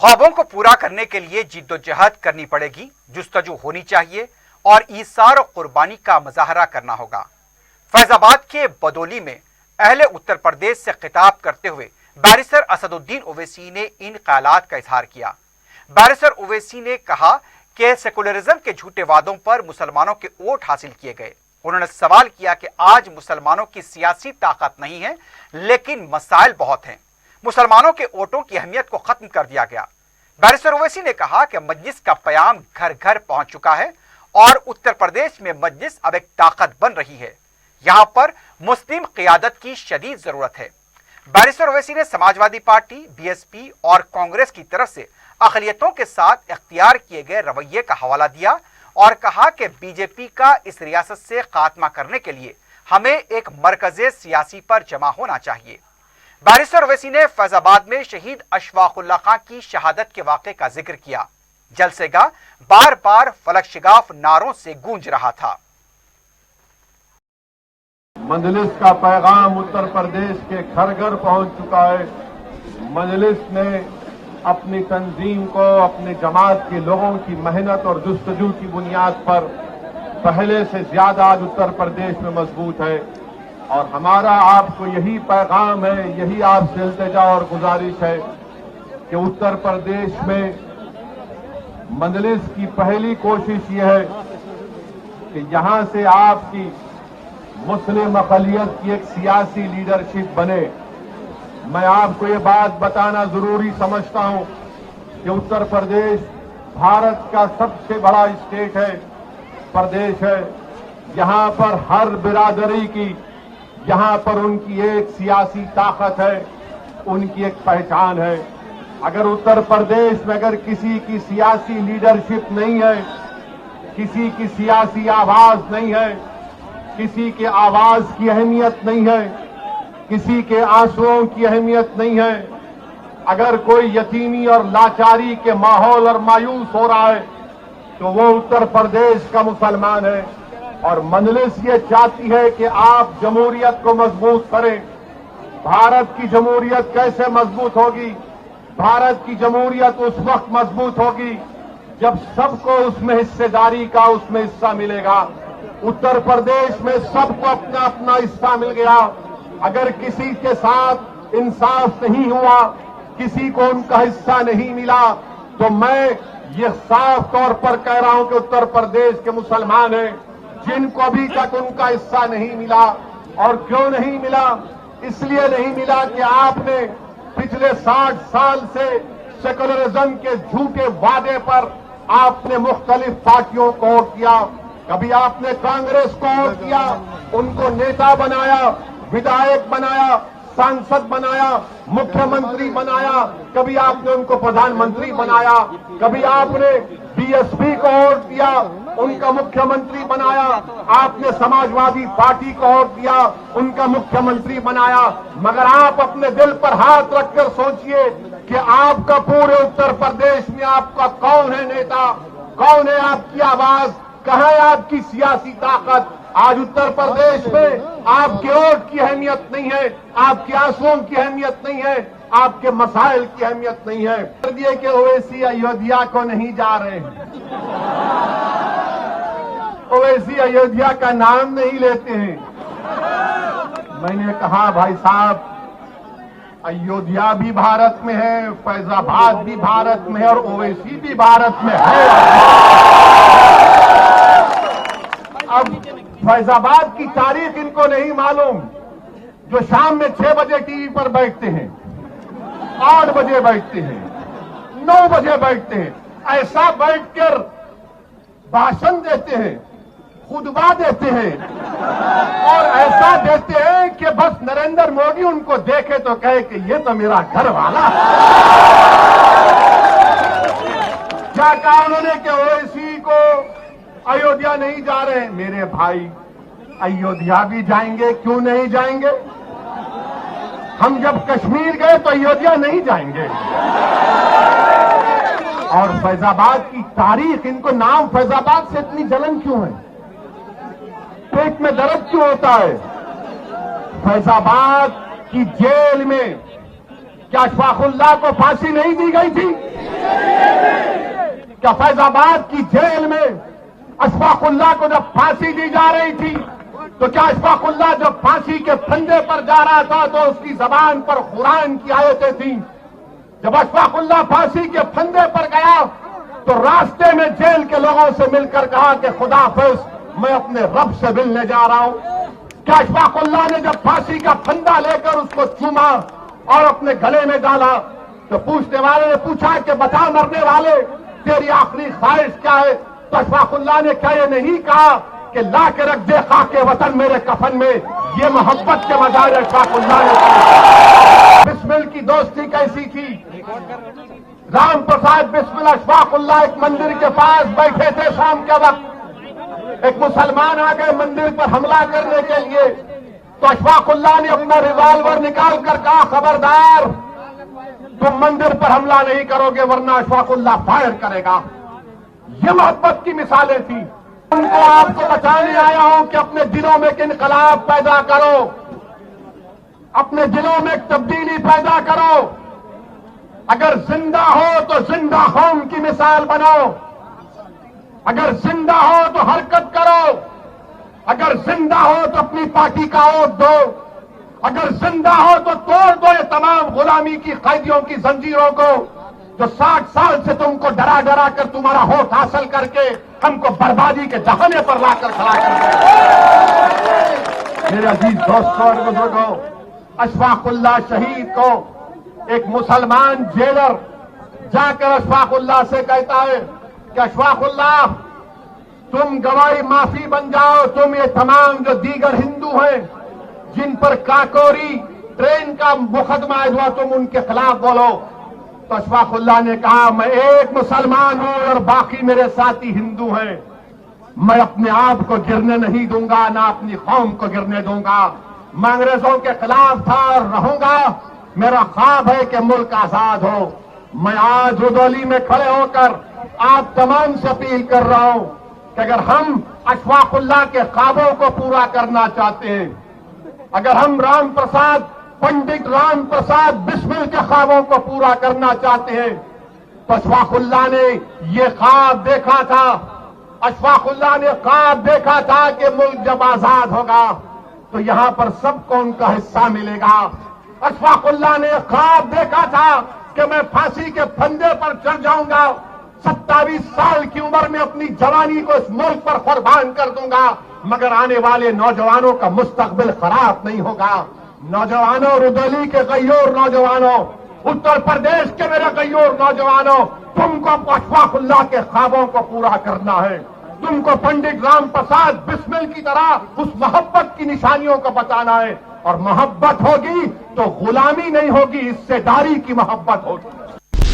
ख्वाबों को पूरा करने के लिए जिद्दोजहद करनी पड़ेगी, जुस्तजू होनी चाहिए और ईसार और कुर्बानी का मुजाहरा करना होगा। फैजाबाद के बदौली में अहले उत्तर प्रदेश से खिताब करते हुए बैरिस्टर असदुद्दीन ओवैसी ने इन ख्यालात का इजहार किया। बैरिस्टर ओवैसी ने कहा कि सेकुलरिज्म के झूठे वादों पर मुसलमानों के वोट हासिल किए गए। उन्होंने सवाल किया कि आज मुसलमानों की सियासी ताकत नहीं है, लेकिन मसाइल बहुत हैं। मुसलमानों के वोटों की अहमियत को खत्म कर दिया गया। बैरिस्टर ओवैसी ने कहा कि मजलिस का प्याम घर घर पहुंच चुका है और उत्तर प्रदेश में मजलिस अब एक ताकत बन रही है। यहां पर मुस्लिम क़ियादत की शदीद जरूरत है। बैरिस्टर ओवैसी ने समाजवादी पार्टी, बीएसपी और कांग्रेस की तरफ से अक़लियतों के साथ इख्तियार किए गए रवैये का हवाला दिया और कहा कि बीजेपी का इस रियासत से खात्मा करने के लिए हमें एक मरकज़े सियासी पर जमा होना चाहिए। बैरिस्टर ओवैसी ने फैजाबाद में शहीद अशफाकुल्लाह खां की शहादत के वाक़े का जिक्र किया। जलसेगा बार बार फलक शिगाफ नारों से गूंज रहा था। मजलिस का पैगाम उत्तर प्रदेश के घर घर पहुंच चुका है। मजलिस ने अपनी तंजीम को अपने जमात के लोगों की मेहनत और जुस्तजू की बुनियाद पर पहले से ज्यादा आज उत्तर प्रदेश में मजबूत है और हमारा आपको यही पैगाम है, यही आपसे इल्तिजा और गुजारिश है कि उत्तर प्रदेश में मजलिस की पहली कोशिश यह है कि यहां से आपकी मुस्लिम अक़लियत की एक सियासी लीडरशिप बने। मैं आपको ये बात बताना जरूरी समझता हूं कि उत्तर प्रदेश भारत का सबसे बड़ा स्टेट है, प्रदेश है। यहां पर हर बिरादरी की, यहां पर उनकी एक सियासी ताकत है, उनकी एक पहचान है। अगर उत्तर प्रदेश में अगर किसी की सियासी लीडरशिप नहीं है, किसी की सियासी आवाज नहीं है, किसी के आवाज की अहमियत नहीं है, किसी के आंसुओं की अहमियत नहीं है, अगर कोई यतीमी और लाचारी के माहौल और मायूस हो रहा है तो वो उत्तर प्रदेश का मुसलमान है। और मजलिस ये चाहती है कि आप जमहूरियत को मजबूत करें। भारत की जमहूरियत कैसे मजबूत होगी? भारत की जमहूरियत उस वक्त मजबूत होगी जब सबको उसमें हिस्सेदारी का उसमें हिस्सा मिलेगा। उत्तर प्रदेश में सबको अपना अपना हिस्सा मिल गया। अगर किसी के साथ इंसाफ नहीं हुआ, किसी को उनका हिस्सा नहीं मिला, तो मैं ये साफ तौर पर कह रहा हूं कि उत्तर प्रदेश के मुसलमान हैं जिनको अभी तक उनका हिस्सा नहीं मिला। और क्यों नहीं मिला? इसलिए नहीं मिला कि आपने पिछले 60 साल से सेकुलरिज्म के झूठे वादे पर आपने मुख्तलिफ पार्टियों को वोट किया। कभी आपने कांग्रेस को वोट किया, उनको नेता बनाया, विधायक बनाया, सांसद बनाया, मुख्यमंत्री बनाया, कभी आपने उनको प्रधानमंत्री बनाया, कभी आपने बीएसपी को वोट दिया, उनका मुख्यमंत्री बनाया, आपने समाजवादी पार्टी को वोट दिया, उनका मुख्यमंत्री बनाया। मगर आप अपने दिल पर हाथ रखकर सोचिए कि आपका पूरे उत्तर प्रदेश में आपका कौन है नेता, कौन है आपकी आवाज, कहां है आपकी सियासी ताकत? आज उत्तर प्रदेश में आपके वोट की अहमियत नहीं है, आपके आंसुओं की अहमियत नहीं है, आपके मसाइल की अहमियत नहीं है। कर दिए कि ओवैसी अयोध्या को नहीं जा रहे हैं, ओवैसी अयोध्या का नाम नहीं लेते हैं। मैंने कहा भाई साहब, अयोध्या भी भारत में है, फैजाबाद भी भारत में है और ओवैसी भी भारत में है। अब फैजाबाद की तारीख इनको नहीं मालूम, जो शाम में 6 बजे टीवी पर बैठते हैं, 8 बजे बैठते हैं, 9 बजे बैठते हैं, ऐसा बैठकर भाषण देते हैं, खुतबा देते हैं और ऐसा देते हैं कि बस नरेंद्र मोदी उनको देखे तो कहे कि ये तो मेरा घर वाला। क्या कहा उन्होंने कि ओवैसी को अयोध्या नहीं जा रहे? मेरे भाई, अयोध्या भी जाएंगे, क्यों नहीं जाएंगे? हम जब कश्मीर गए तो अयोध्या नहीं जाएंगे। और फैजाबाद की तारीख, इनको नाम फैजाबाद से इतनी जलन क्यों है? पेट में दर्द क्यों होता है? फैजाबाद की जेल में क्या अशफाकुल्लाह को फांसी नहीं दी गई थी? کہ فیض آباد کی جیل میں اشفاق اللہ کو جب پھانسی دی جا رہی تھی تو کیا اشفاق اللہ جب پھانسی کے پھندے پر جا رہا تھا تو اس کی زبان پر قرآن کی آیتیں تھیں؟ جب اشفاق اللہ پھانسی کے پھندے پر گیا تو راستے میں جیل کے لوگوں سے مل کر کہا کہ خدا حافظ میں اپنے رب سے ملنے جا رہا ہوں؟ کیا اشفاق اللہ نے جب پھانسی کا پھندا لے کر اس کو چوما اور اپنے گلے میں ڈالا تو پوچھنے والے نے پوچھا کہ بتا مرنے والے تیری آخری خواہش کیا ہے؟ تو اشفاق اللہ نے کیا یہ نہیں کہا کہ لا کے رکھ دے خاک وطن میرے کفن میں؟ یہ محبت کے مظاہر اشفاق اللہ نے کہا۔ بسمل کی دوستی کیسی تھی؟ رام پرساد بسمل اشفاق اللہ ایک مندر کے پاس بیٹھے تھے شام کے وقت، ایک مسلمان آ گئے مندر پر حملہ کرنے کے لیے تو اشفاق اللہ نے اپنا ریوالور نکال کر کہا خبردار تم مندر پر حملہ نہیں کرو گے ورنہ اشفاق اللہ فائر کرے گا۔ یہ محبت کی مثالیں تھیں۔ ان کو آپ کو بچانے آیا ہوں کہ اپنے دلوں میں ایک انقلاب پیدا کرو، اپنے دلوں میں ایک تبدیلی پیدا کرو۔ اگر زندہ ہو تو زندہ قوم کی مثال بنو، اگر زندہ ہو تو حرکت کرو، اگر زندہ ہو تو اپنی پارٹی کا ووٹ دو، اگر زندہ ہو تو توڑ دو یہ تمام غلامی کی قیدیوں کی زنجیروں کو جو 60 سال سے تم کو ڈرا ڈرا کر تمہارا ووٹ حاصل کر کے ہم کو بربادی کے دہانے پر لا کر کھڑا کر دیا۔ میرے عزیز دوستوں اور بزرگوں، اشفاق اللہ شہید کو ایک مسلمان جیلر جا کر اشفاق اللہ سے کہتا ہے کہ اشفاق اللہ تم گواہی معافی بن جاؤ، تم یہ تمام جو دیگر ہندو ہیں جن پر کاکوری ٹرین کا مقدمہ ہوا تم ان کے خلاف بولو۔ تو اشفاق اللہ نے کہا میں ایک مسلمان ہوں اور باقی میرے ساتھی ہندو ہیں، میں اپنے آپ کو گرنے نہیں دوں گا نہ اپنی قوم کو گرنے دوں گا، میں انگریزوں کے خلاف تھا اور رہوں گا، میرا خواب ہے کہ ملک آزاد ہو۔ میں آج رودولی میں کھڑے ہو کر آپ تمام سے اپیل کر رہا ہوں کہ اگر ہم اشفاق اللہ کے خوابوں کو پورا کرنا چاہتے ہیں، اگر ہم رام پرساد پنڈت رام پرساد بسمل کے خوابوں کو پورا کرنا چاہتے ہیں تو اشفاق اللہ نے یہ خواب دیکھا تھا، اشفاق اللہ نے خواب دیکھا تھا کہ ملک جب آزاد ہوگا تو یہاں پر سب کو ان کا حصہ ملے گا۔ اشفاق اللہ نے خواب دیکھا تھا کہ میں پھانسی کے پھندے پر چڑھ جاؤں گا، 27 سال کی عمر میں اپنی جوانی کو اس ملک پر قربان کر دوں گا، مگر آنے والے نوجوانوں کا مستقبل خراب نہیں ہوگا۔ نوجوانوں، رودولی کے غیور نوجوانوں، اتر پردیش کے میرے غیور نوجوانوں، تم کو اشفاق اللہ کے خوابوں کو پورا کرنا ہے، تم کو پنڈت رام پرساد بسمل کی طرح اس محبت کی نشانیوں کو بتانا ہے، اور محبت ہوگی تو غلامی نہیں ہوگی، حصے داری کی محبت ہوگی۔